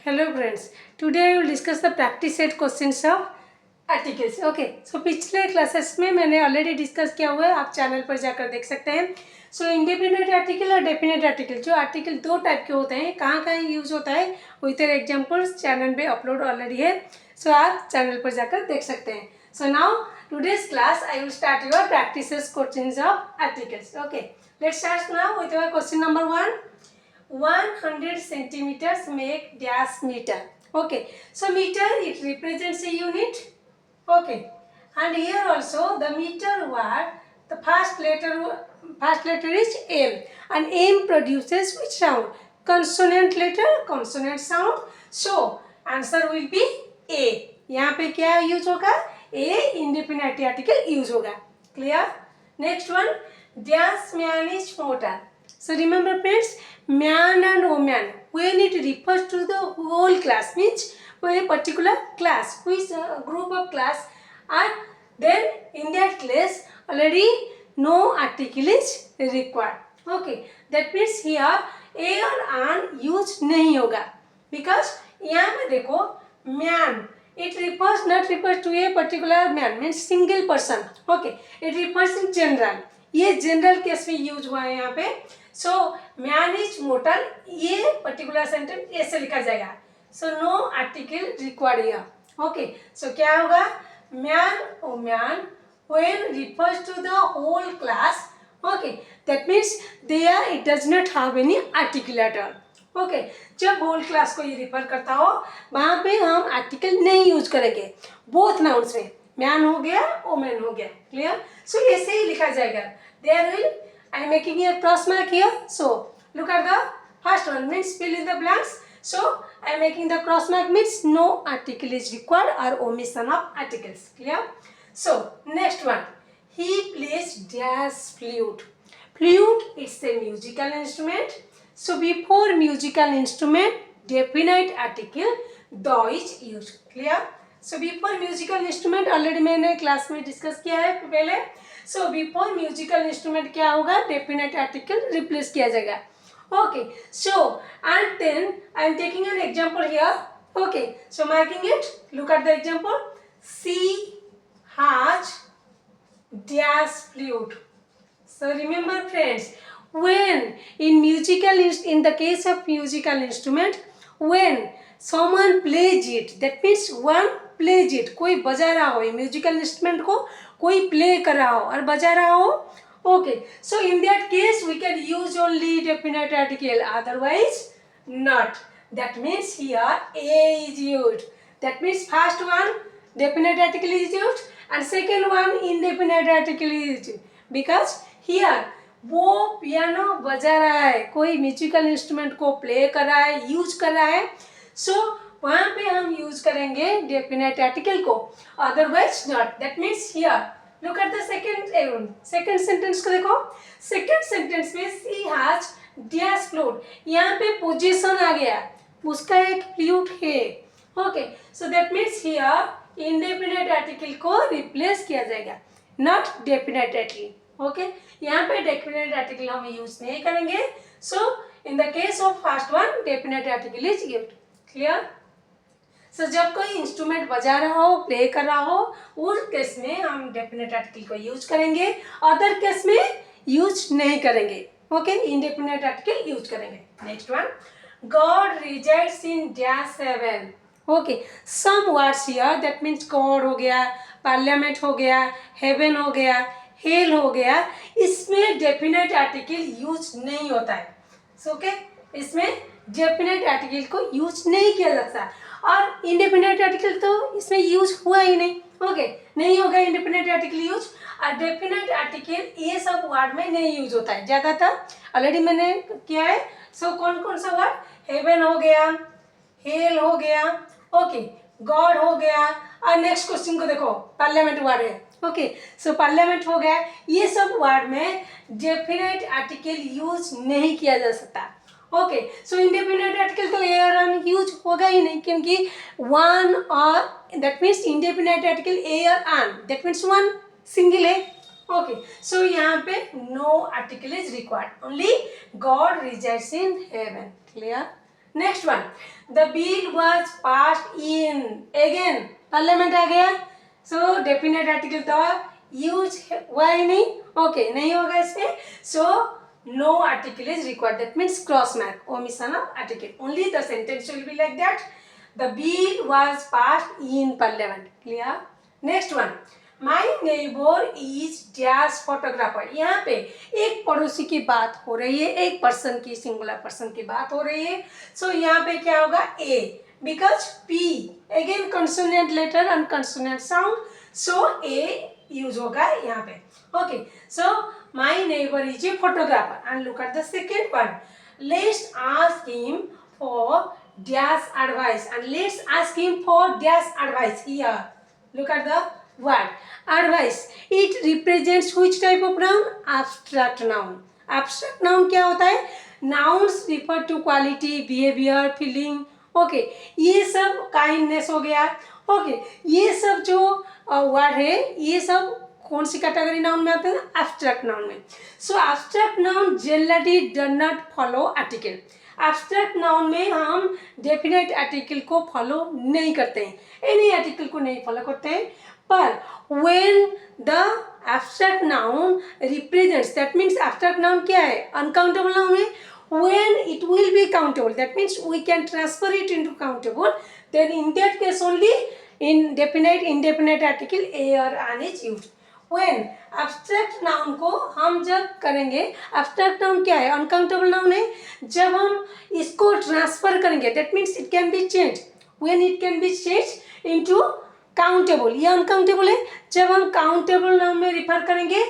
Hello friends, today I will discuss the practice set questions of articles. Okay, so पिछले classes में मैंने already discuss किया हुआ है, आप चैनल पर जाकर देख सकते हैं. सो इंडिपेंडेंट आर्टिकल और डेफिनेट आर्टिकल, जो आर्टिकल दो टाइप के होते हैं, कहाँ कहाँ यूज होता है, विथ एग्जाम्पल्स चैनल पे अपलोड ऑलरेडी है. सो आप चैनल पर जाकर देख सकते हैं. So now today's class I will start your practice questions of articles. Okay, let's start now with your question number 1. 100 centimeters make dash meter. Okay, so meter, it represents a unit. Okay, and here also the meter word, the first letter is M, and M produces which sound? Consonant letter, consonant sound. So answer will be A. यहाँ पे क्या use होगा? A indefinite article use होगा. Clear? Next one, dash man is motor. So remember friends, man and woman, when it refers to the whole class, means for a particular class, which group of class, and then in that class already no article is required. Okay, that means here a और an use नहीं होगा, because यहाँ में देखो man, it not refers to a particular man, means single person. Okay, it refers in general. ये general case में use हुआ है यहाँ पे. सो मैन इज मोटर, ये पर्टिकुलर सेंटेंस ऐसे लिखा जाएगा. So no article required here. Okay, so क्या होगा? Man o man when refers to the whole class. Okay, that means there it does not have any article at all. Okay, जब whole class को ये refer करता हो, वहाँ पे हम आर्टिकल नहीं यूज करेंगे. बोथ नाउन्स में मैन हो गया, वोमेन हो गया. क्लियर? सो ऐसे ही लिखा जाएगा. There will, I am making a cross mark here. So look at the first one, means fill in the blanks. So I am making the cross mark, means no article is required or omission of articles. Clear? So next one, he plays dash flute. Flute is a musical instrument. So before musical instrument, definite article the is used. Clear? So before musical instrument already मैंने class में discuss किया है पहले. So before musical instrument क्या होगा? Definite article replace किया जाएगा. Okay, so and then I am taking an example here. Okay, so marking it. Look at the example. She has dash flute. So remember friends, when in the case of musical instrument, when someone plays it, that means one plays it, कोई बजा रहा हो, musical instrument को कोई play कर रहा हो और बजा रहा हो. Okay, so in that case we can use only definite article, otherwise not. That means here a is used. That means first one definite article is used and second one indefinite article is used, because here वो piano बजा रहा है, कोई musical instrument को play कर रहा है, use कर रहा है. सो वहाँ पे हम यूज करेंगे डेफिनेट आर्टिकल को, otherwise not. That means here look at the second sentence को देखो. सेकंड सेंटेंस में सी हैज डैश फ्लूट, यहाँ पे पोजीशन आ गया, उसका एक फ्लूट है. Okay, so that means here indefinite article को रिप्लेस किया जाएगा, नॉट डेफिनेट आर्टिकल. ओके, यहाँ पे डेफिनेट आर्टिकल हम यूज नहीं करेंगे. So in the case of first one definite article is used. Clear? So जब कोई इंस्ट्रूमेंट बजा रहा हो, प्ले कर रहा हो, उस केस में हम डेफिनेट आर्टिकल को यूज करेंगे, अदर केस में यूज नहीं करेंगे. ओके, इंडेफिनेट आर्टिकल यूज करेंगे. Next one, God resides in dash heaven. Okay, some words here, that means God हो गया, पार्लियामेंट हो गया, हेवन हो गया, हेल हो गया, इसमें डेफिनेट आर्टिकल यूज नहीं होता है. ओके, इसमें डेफिनेट आर्टिकल को यूज नहीं किया जाता, और इंडेफिनेट आर्टिकल तो इसमें यूज हुआ ही नहीं. ओके, नहीं होगा इंडेफिनेट आर्टिकल यूज, और डेफिनेट आर्टिकल ये सब वर्ड में नहीं यूज होता है ज़्यादातर. ऑलरेडी मैंने किया है. सो कौन कौन सा वर्ड? हेवन हो गया, हेल हो गया, ओके, गॉड हो गया, और नेक्स्ट क्वेश्चन को देखो, पार्लियामेंट वर्ड है. ओके, सो पार्लियामेंट हो गया. ये सब वर्ड में डेफिनेट आर्टिकल यूज नहीं किया जा सकता. ओके, सो इंडेफिनेट आर्टिकल तो ए और एन यूज होगा ही नहीं, क्योंकि वन और that means indefinite article a और an, that means one single है. ओके, सो यहाँ पे no article is required, only god resides in heaven. Clear? Next one, the bill was passed in, again parliament आ गया, so definite article the use हुआ ही नहीं, okay नहीं होगा इसमें, so no article is required, that means cross mark, omission of article, only the sentence will be like that, the bill was passed in parliament, clear. Next one, my neighbor is dash photographer, यहाँ पे एक पड़ोसी की बात हो रही है, एक पर्सन की, सिंगुलर पर्सन की बात हो रही है, सो यहाँ पे क्या होगा a, because P again consonant letter and consonant sound, so a use होगा यहाँ पे, okay. So my neighbour is a photographer and look at the second one, let's ask him for dash advice, and let's ask him for dash advice. Here look at the word advice, it represents which type of noun? Abstract noun. Abstract noun क्या होता है? Nouns refer to quality, behavior, feeling, okay, ये सब kindness हो गया, okay, ये सब जो word है ये सब कौन सी कैटेगरी नाउन में आते हैं? एब्स्ट्रैक्ट नाउन में. So abstract noun generally does not follow article. Abstract noun में हम डेफिनेट आर्टिकल को फॉलो नहीं करते हैं, एनी आर्टिकल को नहीं फॉलो करते हैं, पर when the abstract noun represents, that means abstract noun क्या है? अनकाउंटेबल नाउन है. when it will be countable, that means we can transfer it into countable, then in that case only in definite indefinite article a or an is used. when abstract noun को हम जब करेंगे, abstract noun क्या है? Uncountable noun है. जब हम इसको ट्रांसफर करेंगे, that means it can be changed, when it can be changed into countable, ये अनकाउंटेबल है. जब हम काउंटेबल नाउन में रिफर करेंगे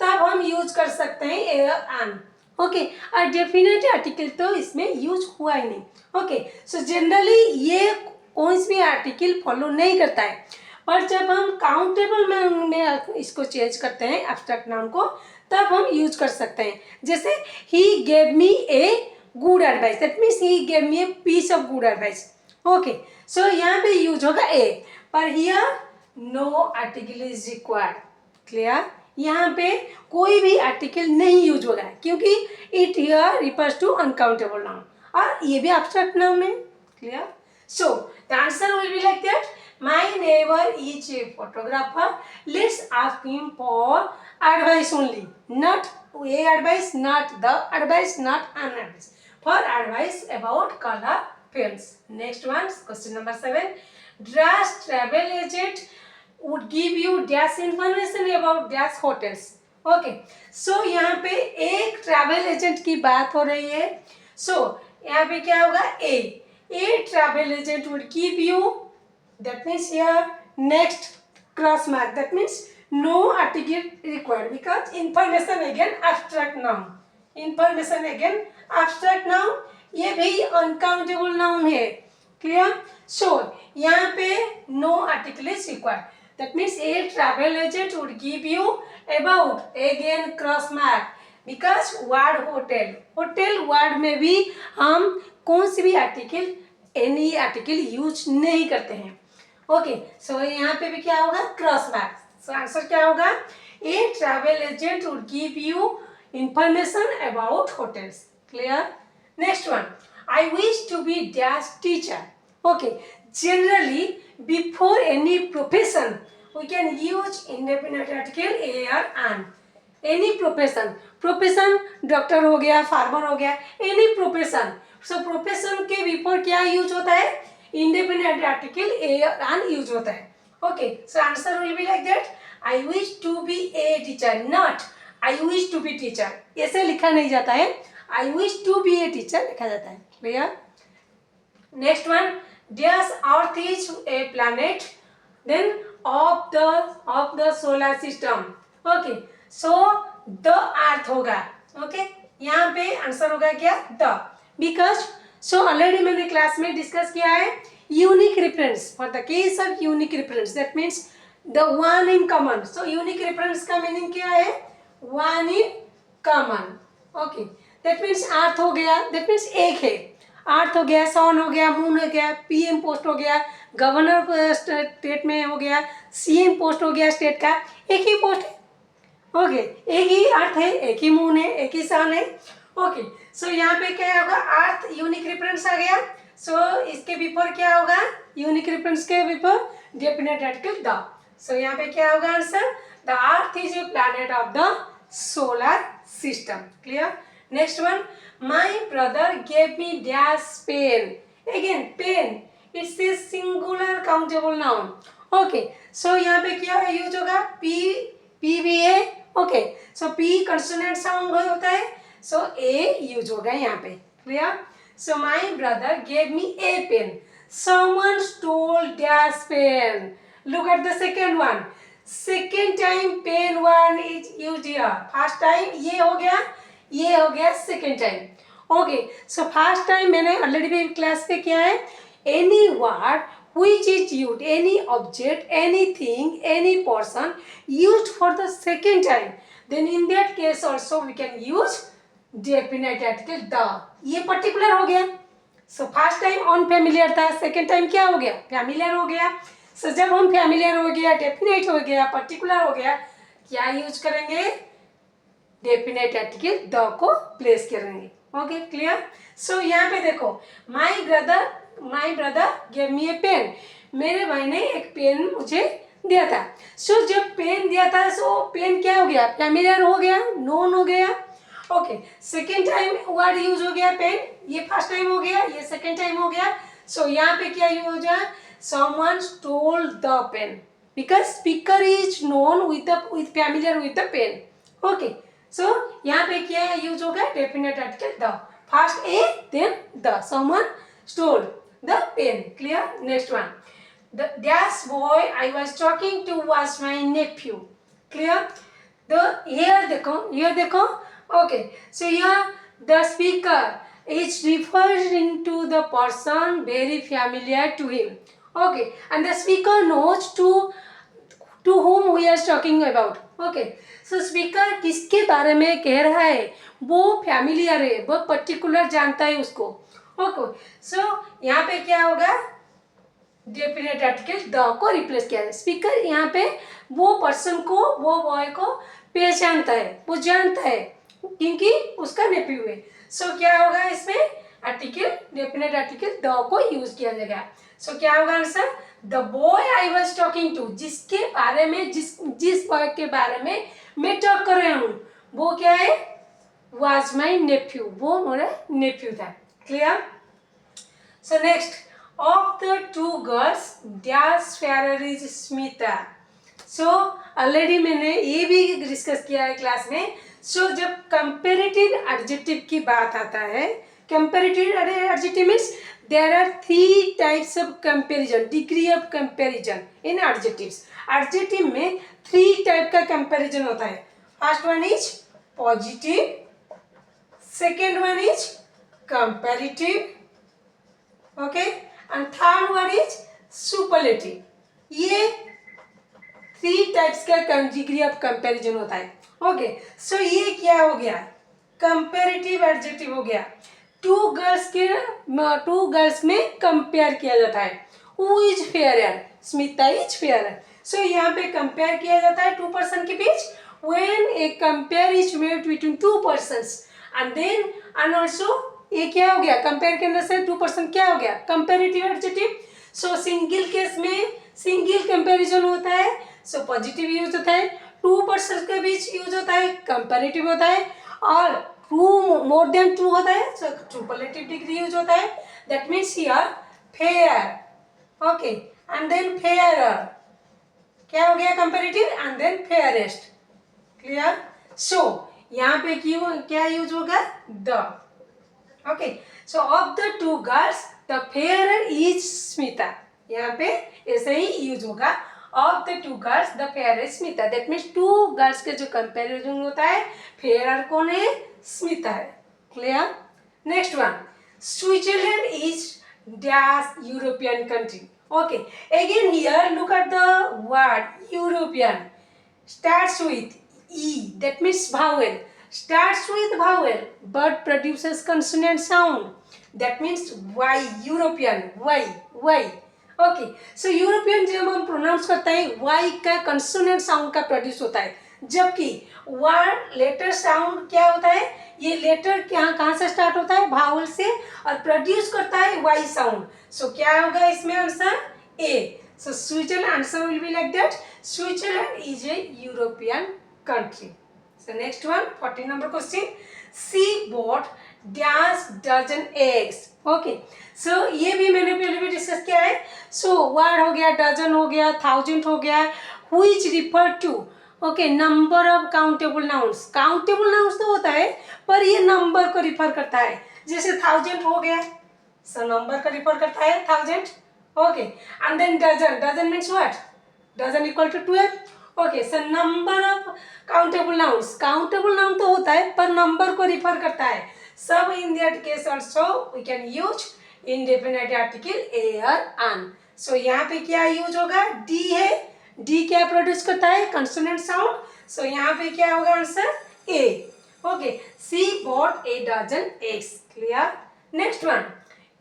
तब हम यूज कर सकते हैं ए और एन, ओके. और डेफिनेट आर्टिकल तो इसमें यूज हुआ ही नहीं, ओके. सो जनरली ये कोई भी आर्टिकल फॉलो नहीं करता है, पर जब हम काउंटेबल में इसको चेंज करते हैं एब्स्ट्रैक्ट नाउन को, तब हम यूज कर सकते हैं. जैसे he gave me a good advice, that means he gave me a piece of good advice, okay. So यहाँ पे यूज होगा ए, पर here no article is required, clear. यहाँ पे कोई भी आर्टिकल नहीं यूज हो रहा है क्योंकि it here refers to uncountable noun, और ये भी एब्स्ट्रैक्ट नाउन है, clear. So the answer will be like that, my neighbour is a photographer, let's ask him for advice only, not a advice, not the advice, not an advice, for advice about colour films. Next one, question number 7, dash travel agent would give you dash information about dash hotels, okay. so यहाँ पे एक travel agent की बात हो रही है. so यहाँ पे क्या होगा? A travel agent would give you, that means here next cross mark, that means no article required because information again abstract noun, information again abstract noun, ये भी अनकाउंटेबल नाउन है, क्लियर. सो यहाँ पे no article is required, that means a travel agent would give you about, again cross mark, because word hotel, hotel word में भी हम कौन सी भी आर्टिकल, एनी आर्टिकल यूज नहीं करते हैं, ओके. सो यहाँ पे भी क्या होगा? Cross mark. सो आंसर क्या होगा? A travel agent would give you information about hotels, clear. Next one, I wish to be dash teacher. Okay, generally before any profession we can use indefinite article a or an. Any profession, profession doctor हो गया, farmer हो गया, any profession. So profession के before क्या use होता है? Indefinite article a or an use होता है, okay. So answer will be like that, I wish to be a teacher, not I wish to be teacher. ऐसे लिखा नहीं जाता है, I wish to be a teacher लिखा जाता है, clear. Next one, dash earth is A planet, then of the solar system, okay. So the earth होगा, okay. यहाँ पे आंसर होगा क्या? द, बिकॉज सो ऑलरेडी मैंने क्लास में डिस्कस किया है, unique reference, for the case of unique reference that means the one in common. So unique reference का मीनिंग क्या है? One in common, okay. That means earth हो गया, that means एक है, अर्थ हो गया, सन हो गया, मून हो गया, पीएम पोस्ट हो गया, गवर्नर स्टेट में हो गया, सीएम पोस्ट हो गया स्टेट का, एक ही पोस्ट है, ओके. एक ही अर्थ है, एक ही मून है, एक ही सन है, ओके. सो यहाँ पे क्या होगा? अर्थ यूनिक रेफरेंस आ गया, सो इसके बिफोर क्या होगा, यूनिक रेफरेंस के before definite article the. So यहाँ पे क्या होगा answer, the earth is a planet of the solar system. Clear. Next one, my brother gave me dash pen. Again pen, it's a singular countable noun. Okay, so यहाँ पे क्या use होगा, P, P be a. Okay, so P consonant sound होता है, so a use होगा यहाँ पे। Clear. So my brother gave me a pen, someone stole dash pen। Look at the second one, second time pen one is used here, first time ये हो गया, ये हो गया second time। Okay, so first time मैंने already भी class पे किया है, any word which is used, any object, anything, any person used for the second time, then in that case also we can use definite article the। ये particular हो गया। So first time unfamiliar था, second time क्या हो गया, familiar हो गया। सो जब हम फैमिलियर हो गया, डेफिनेट हो गया, पर्टिकुलर हो गया, क्या यूज करेंगे, डेफिनेट आर्टिकल द को प्लेस करेंगे। Okay, clear. सो यहाँ पे देखो, my brother gave me a pen, मेरे भाई ने एक पेन मुझे दिया था। सो जब पेन दिया था, सो पेन क्या हो गया, फैमिलियर हो गया, नोन हो गया। Okay, second time word use हो गया पेन, ये फर्स्ट टाइम हो गया, ये सेकेंड टाइम हो गया। सो यहाँ पे क्या यूज हो गया, someone stole the pen, because speaker is known with familiar with the pen. Okay, so यहाँ पे क्या यूज होगा, definite article the, first a then the, someone stole the pen. Clear. Next one, the dash boy I was talking to was my nephew. Clear. The here देखो, okay, so here the speaker is referring to the person very familiar to him। Okay, and the speaker knows to whom we are talking about। Okay, so speaker किसके बारे में कह रहा है, वो familiar है, वो particular जानता है उसको। Okay, so यहाँ पे क्या होगा, डेफिनेट आर्टिकल द को रिप्लेस किया है। स्पीकर यहाँ पे वो पर्सन को, वो बॉय को पहचानता है, वो जानता है, क्योंकि उसका नेफ्यू है। सो क्या होगा इसमें, आर्टिकल, डेफिनेट आर्टिकल द को यूज किया जाएगा। सो क्या होगा answer, the boy I was talking to, जिसके बारे में, जिस बॉय के बारे में मैं टॉक कर रहा हूँ, वो क्या है, वाज माई नेफ्यू, वो मेरा नेफ्यू था। Clear. So next, of the two girls dash fair is Smita. So already मैंने ये भी डिस्कस किया है क्लास में। सो जब कंपेरेटिव एडजेक्टिव की बात आता है, comparative adjective means there are 3 types of comparison, degree of comparison in adjectives. Adjective में 3 टाइप का कंपैरिजन होता है। First one is positive, second one is comparative, okay, and third one is superlative. ये 3 types का degree of comparison होता है। Okay, so ये क्या हो गया, कंपैरेटिव एडजेक्टिव हो गया। टू गर्ल्स में कंपेयर किया जाता है। Who is fairer, Smita is fairer. So यहाँ पे कंपेयर किया जाता है 2 पर्सन के बीच, when a compare is made between 2 persons, and then and also ये क्या हो गया, कंपेयर करने से 2 पर्सन क्या हो गया, कंपेरेटिव एडजेक्टिव। सो सिंगल केस में सिंगल कंपेरिजन होता है, सो पॉजिटिव यूज होता है। 2 पर्सन के बीच यूज होता है, कंपेरेटिव होता है। और 2 मोर देन 2 होता है, सो सुपरलेटिव डिग्री यूज होता है। That means here fair, okay, and then fairer, क्या हो गया, comparative and then fairest. Clear. So यहाँ पे क्यों क्या यूज होगा, the. Okay, so of the 2 girls the fairer is Smita. यहाँ पे ऐसे ही यूज होगा, of the 2 girls the fair is Smita. That means 2 girls के जो कंपेरिजन होता है, फेयर कौन है, स्मिता है। Clear. Next one, Switzerland is dash European country. Okay, again here look at the word European, starts with E, that means vowel, starts with vowel but produces consonant sound, that means y, European, y। Okay, so European जब हम pronounce करते हैं, y का consonant sound का produce होता है, जबकि word letter sound क्या होता है, ये लेटर कहाँ से स्टार्ट होता है, भावल से, और प्रोड्यूस करता है वाई साउंड. सो क्या होगा इसमें answer, a. So Switzerland, answer will be like that. Switzerland is a European country. So next one, 14 number question. She bought dash dozen eggs. Okay, so ये भी मैंने पहले भी डिस्कस किया है. सो वर्ड हो गया, डजन हो गया, थाउजेंड हो गया, which refer to, okay, number of countable nouns. Countable nouns तो होता है पर ये नंबर को रिफर करता है. जैसे थाउजेंड हो गया, सो नंबर को रिफर करता है thousand. Okay, and then dozen, dozen means what, dozen equal to 12. Okay, so number of countable nouns, countable noun तो होता है पर नंबर को रिफर करता है. सब in that case also we can use indefinite article a और an. सो यहाँ पे क्या यूज होगा, डी है. डी क्या प्रोड्यूस करता है, कंसोनेंट साउंड. सो यहाँ पे क्या होगा answer, a. Okay, she bought a dozen eggs. Clear. Next one,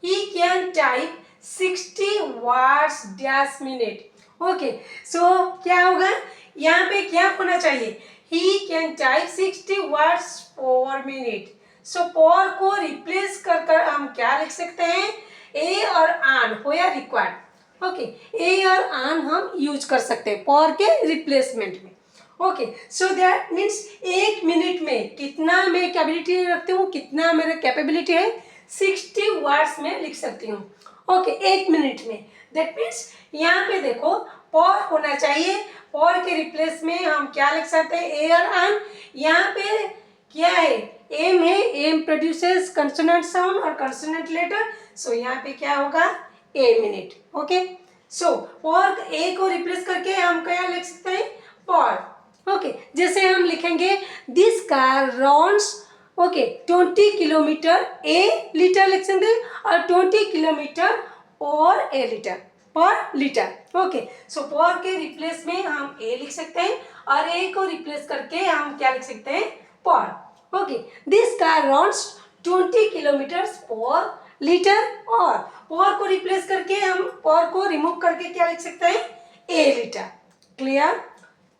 he can type 60 words dash minute. Okay, so क्या होगा, यहाँ पे क्या होना चाहिए, he can type 60 words per minute. So per को रिप्लेस कर हम क्या लिख सकते हैं, ए और आन हो या रिक्वायर्ड. ओके, ए और आन हम यूज कर सकते हैं पर के रिप्लेसमेंट में. ओके, सो दैट मीन्स एक मिनट में कितना मैं कैपेबिलिटी रखती हूँ, कितना मेरा कैपेबिलिटी है, 60 वर्ड्स में लिख सकती हूँ. ओके, एक मिनट में. दैट मीन्स यहाँ पे देखो पर होना चाहिए, पर के रिप्लेस में हम क्या लिख सकते हैं, ए और आन. यहाँ पे क्या है, एम है, एम प्रोड्यूसेस कंसोनेंट साउंड और कंसोनेंट लेटर. सो यहाँ पे क्या होगा, ए मिनट. ओके, सो पर ए को रिप्लेस करके हम क्या लिख सकते हैं, पर. ओके, जैसे हम लिखेंगे this car Ron's, okay, 20 kilometre A litre लिख सकते हैं, और 20 किलोमीटर और ए लीटर पर लीटर. ओके, सो पर के रिप्लेस में हम ए लिख सकते हैं और ए को रिप्लेस करके हम क्या लिख सकते हैं, पर. Okay, this car Ron's 20 kilometres पर लीटर, और पर को रिप्लेस करके हम पर को रिमूव करके क्या लिख सकते हैं, a litre. Clear.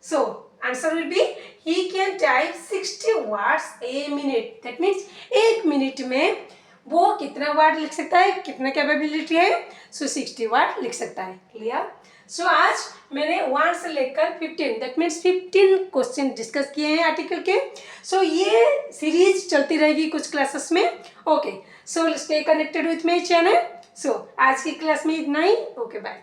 So answer will be he can type 60 words a minute. That means एक मिनट में वो कितना वर्ड लिख सकता है, कितना कैपेबिलिटी है, सो 60 वर्ड लिख सकता है. क्लियर. सो आज मैंने 1 से लेकर 15, दैट मीन्स 15 क्वेश्चन डिस्कस किए हैं आर्टिकल के. सो ये सीरीज चलती रहेगी कुछ क्लासेस में. Okay, so stay connected with my channel. So आज की क्लास में इतना ही. Okay, bye.